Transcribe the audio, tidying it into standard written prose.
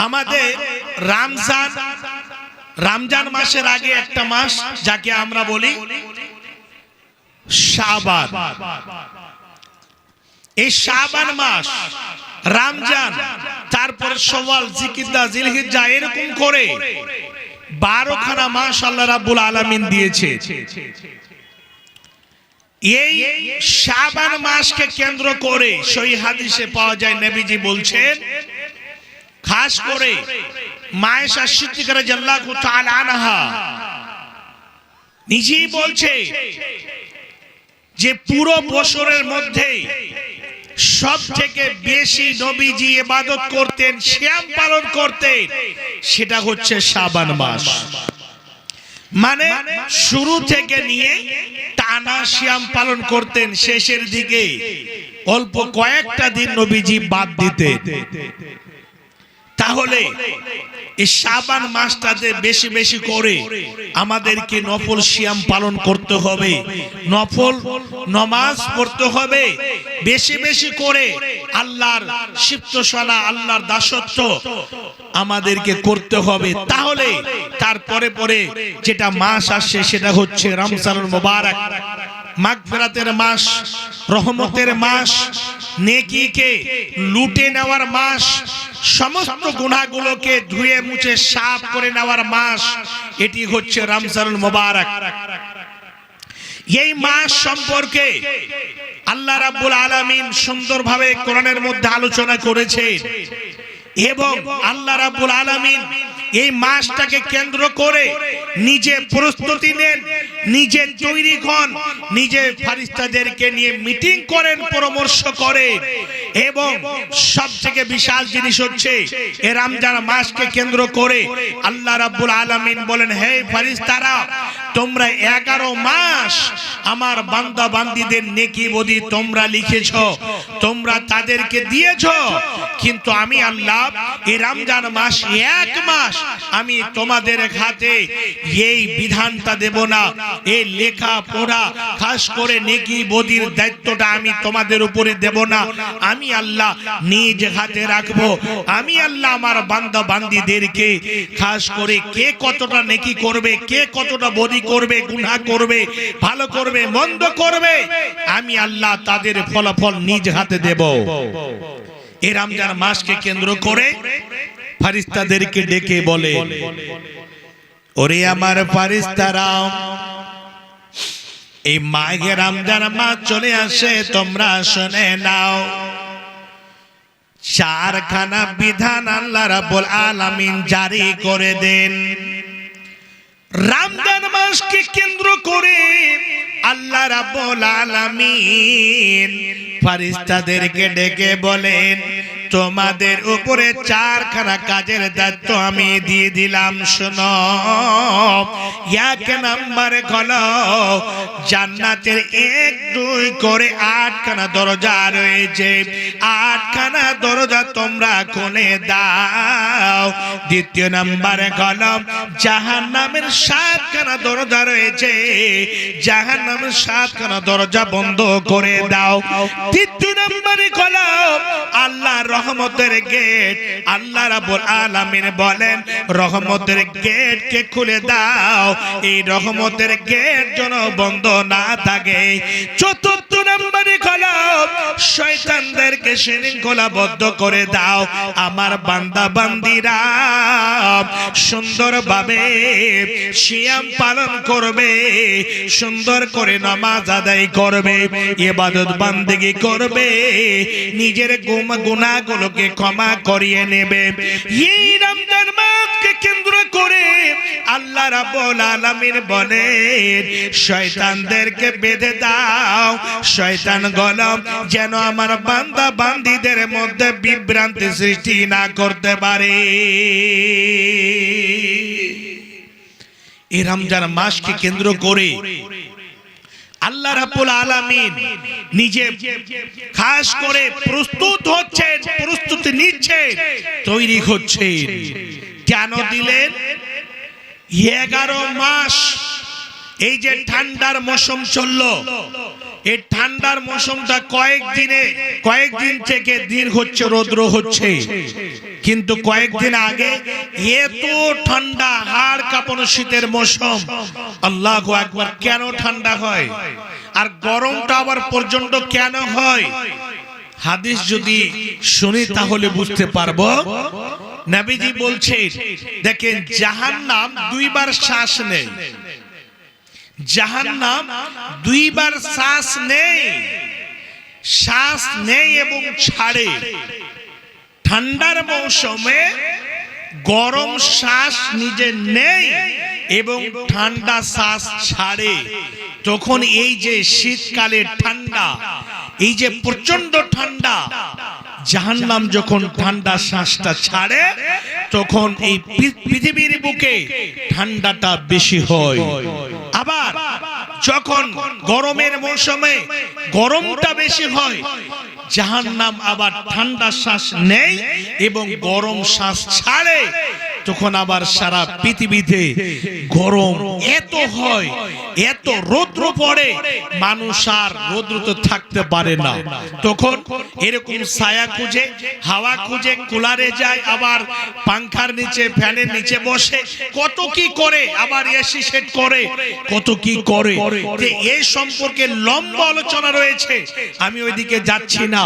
আমাদের রমজান মাসের আগে একটা মাস যাকে আমরা বলি শাবান। এই শাবান মাস, রমজান, তারপর শাওয়াল, জিলকিদা, জিলহিজ্জা, এরকম করে 12 খানা মাস আল্লাহ রাব্বুল আলামিন দিয়েছে। এই শাবান মাসকে কেন্দ্র করে সহিহ হাদিসে পাওয়া যায়, নবীজি বলছেন, খাস করে মা আয়েশা সিদ্দিকা রাদিয়াল্লাহু তাআলা আনহা নিজেই বলছে যে পুরো বছরের মধ্যে সব থেকে বেশি নবীজি ইবাদত করতেন, সিয়াম পালন করতেন, সেটা হচ্ছে শাবান মাস। মানে শুরু থেকে নিয়ে টানা সিয়াম পালন করতেন, শেষের দিকে অল্প কয়েকটা দিন নবীজি বাদ দিতেন। তাহলে এই শাবান মাসটাতে বেশি বেশি করে আমাদেরকে নফল সিয়াম পালন করতে হবে, নফল নামাজ পড়তে হবে, বেশি বেশি করে আল্লাহর সিফতসানা, আল্লাহর দাসত্ব আমাদেরকে করতে হবে। তাহলে তারপরে পরে যেটা মাস আসছে সেটা হচ্ছে রমজানুল মুবারক, মাগফিরাতের মাস, রহমতের মাস, নেকিকে লুটে নেওয়ার মাস, সমস্ত গুনাহগুলোকে ধুয়ে মুছে সাফ করে নেওয়ার মাস। এটি হচ্ছে রমজানুল মুবারক। এই মাস সম্পর্কে আল্লাহ রাব্বুল আলামিন সুন্দরভাবে কোরআনের মধ্যে আলোচনা করেছেন এবং আল্লাহ রাব্বুল আলামিন এই মাসটাকে কেন্দ্র করে নিজে প্রস্তুতি নেন, নিজে তৈরি হন, নিজে ফেরেশতাদেরকে নিয়ে মিটিং করেন, পরামর্শ করেন। এবং সবথেকে বিশাল জিনিস হচ্ছে এই রমজান মাসকে কেন্দ্র করে আল্লাহ রাব্বুল আলামিন বলেন, হে ফেরেশতারা, তোমরা 11 মাস আমার বান্দা বান্দীদের নেকি বদি তোমরা লিখেছো, তোমরা তাদেরকে দিয়েছো, কিন্তু আমি আল্লাহ এই রমজান মাস 1 মাস আমি তোমাদের হাতে এই বিধানটা দেব না, এই লেখা পড়া, খাস করে নেকি বদির দায়িত্বটা আমি তোমাদের উপরে দেব না। আমি আল্লাহ নিজ হাতে রাখবো। আমি আল্লাহ আমার বান্দা বান্দীদেরকে খাস করে কে কতটা নেকি করবে, কে কতটা বদি করবে, গুনাহ করবে, ভালো করবে, মন্দ করবে, আমি আল্লাহ তাদের ফলাফল নিজ হাতে দেব। এই রমজান মাসকে কেন্দ্র করে ফেরেশতাদেরকে ডেকে বলে, ওরে আমার ফেরেশতারা, এই মাহে রমজান মাস চলে আসে, তোমরা শুনে নাও। 4 খানা বিধান আল্লাহ রাব্বুল আলামিন জারি করে দেন। রমজান মাসকে কেন্দ্র করে আল্লাহ রাব্বুল আলামিন ফেরেশতাদেরকে ডেকে বলেন, তোমাদের উপরে 4 খানা কাজের দায়িত্ব আমি দিয়ে দিলাম। শোনো, 1 নাম্বার হলো জান্নাতের 1 2 করে 8 খানা দরজা রয়েছে, 8 খানা দরজা তোমরা খুলে দাও। 2 নাম্বার হলো জাহান্নামের 7 খানা দরজা রয়েছে, জাহান্নামের 7 খানা দরজা বন্ধ করে দাও। 3 নাম্বার হলো আল্লাহর রহমতের গেট। আল্লাহ রাব্বুল আলামিন বলেন, রহমতের গেটকে খুলে দাও, এই রহমতের গেট যেন বন্ধ না থাকে। 4 নম্বরে হলো শয়তানদেরকে শৃঙ্খলাবদ্ধ করে দাও। আমার বান্দা বান্দীরা সুন্দরভাবে সিয়াম পালন করবে, সুন্দর করে নামাজ আদায় করবে, ইবাদত বান্দেগি করবে, নিজের গুনাহগুলোকে ক্ষমা করিয়ে নেবে। এই রমজান মাসকে কেন্দ্র করে আল্লাহ রাব্বুল আলামিন বলেন, শয়তানদেরকে বেঁধে দাও, শয়তানগুলো যেন আমার বান্দা বান্দীদের মধ্যে বিভ্রান্তি সৃষ্টি না করতে পারে। এই রমজান মাসকে কেন্দ্র করে আল্লাহ রাব্বুল আলামিন নিজে খাস করে প্রস্তুত হচ্ছেন, প্রস্তুতি নিচ্ছেন, তৈরি হচ্ছেন। কেন দিলেন? 11 মাস এই যে ঠান্ডার মৌসুম চললো, এই ঠান্ডার মৌসুমটা কয়েকদিন থেকে দিন হচ্ছে, রৌদ্র হচ্ছে, কিন্তু কয়েকদিন আগে এত ঠান্ডা, হাড় কাঁপানো শীতের মৌসুম। আল্লাহু আকবার। কেন ঠান্ডা হয় আর গরমটা আবার পর্যন্ত কেন হয়? হাদিস যদি শুনি তাহলে বুঝতে পারবো। নবীজি বলছেন, দেখেন জাহান্নাম দুইবার শ্বাস নেয়, জাহান্নাম দুইবার শ্বাস নেয়, শ্বাস নেয় এবং ছাড়ে। ঠান্ডার মৌসুমে গরম শ্বাস নিজে নেই এবং ঠান্ডা শ্বাস ছাড়ে। তখন এই যে শীতকালে ঠান্ডা, এই যে প্রচন্ড ঠান্ডা, জাহান্নাম যখন ঠান্ডা শ্বাসটা ছাড়ে তখন এই পৃথিবীর বুকে ঠান্ডাটা বেশি হয়। আবার যখন গরমের মৌসুমে গরমটা বেশি হয়, জাহান্নাম আবার ঠান্ডা শ্বাস নেয় এবং গরম শ্বাস ছাড়ে। তখন আবার সারা পৃথিবীতে গরম এত হয়, এত রৌদ্র পড়ে, মানুষ আর রৌদ্রতে থাকতে পারে না। তখন এরকম ছায়া খুঁজে, হাওয়া খুঁজে কুলারে যায়, আবার পাংখার নিচে, ফ্যানের নিচে বসে, কত কি করে, আবার এসি সেট করে, কত কি করে। এই সম্পর্কে লম্বা আলোচনা রয়েছে, আমি ওইদিকে যাচ্ছি না।